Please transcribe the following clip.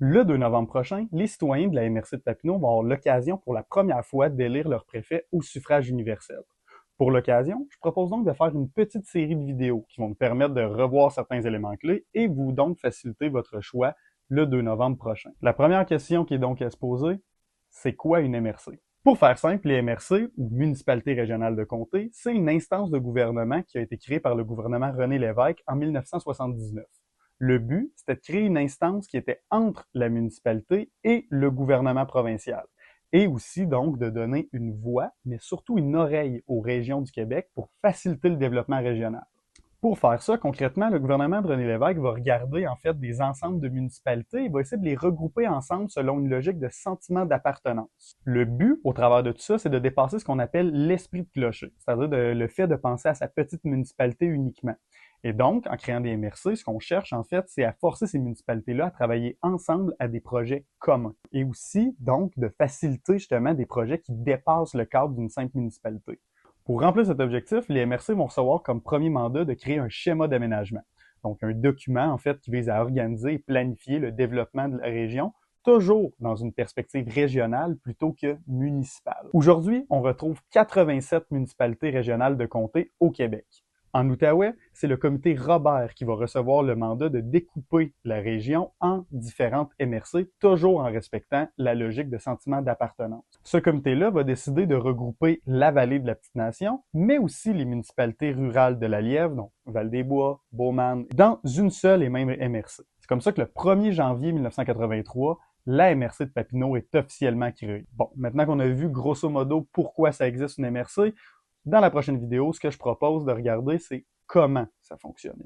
Le 2 novembre prochain, les citoyens de la MRC de Papineau vont avoir l'occasion pour la première fois d'élire leur préfet au suffrage universel. Pour l'occasion, je propose donc de faire une petite série de vidéos qui vont nous permettre de revoir certains éléments clés et vous donc faciliter votre choix le 2 novembre prochain. La première question qui est donc à se poser, c'est quoi une MRC? Pour faire simple, les MRC, ou municipalités régionales de comté, c'est une instance de gouvernement qui a été créée par le gouvernement René Lévesque en 1979. Le but, c'était de créer une instance qui était entre la municipalité et le gouvernement provincial. Et aussi, donc, de donner une voix, mais surtout une oreille aux régions du Québec pour faciliter le développement régional. Pour faire ça, concrètement, le gouvernement de René Lévesque va regarder, en fait, des ensembles de municipalités et va essayer de les regrouper ensemble selon une logique de sentiment d'appartenance. Le but, au travers de tout ça, c'est de dépasser ce qu'on appelle l'esprit de clocher, c'est-à-dire le fait de penser à sa petite municipalité uniquement. Et donc, en créant des MRC, ce qu'on cherche, en fait, c'est à forcer ces municipalités-là à travailler ensemble à des projets communs. Et aussi, donc, de faciliter justement des projets qui dépassent le cadre d'une simple municipalité. Pour remplir cet objectif, les MRC vont recevoir comme premier mandat de créer un schéma d'aménagement. Donc, un document, en fait, qui vise à organiser et planifier le développement de la région, toujours dans une perspective régionale plutôt que municipale. Aujourd'hui, on retrouve 87 municipalités régionales de comté au Québec. En Outaouais, c'est le comité Robert qui va recevoir le mandat de découper la région en différentes MRC, toujours en respectant la logique de sentiment d'appartenance. Ce comité-là va décider de regrouper la vallée de la Petite-Nation, mais aussi les municipalités rurales de la Lièvre, donc Val-des-Bois, Beaumane, dans une seule et même MRC. C'est comme ça que le 1er janvier 1983, la MRC de Papineau est officiellement créée. Bon, maintenant qu'on a vu grosso modo pourquoi ça existe une MRC, dans la prochaine vidéo, ce que je propose de regarder, c'est comment ça fonctionne.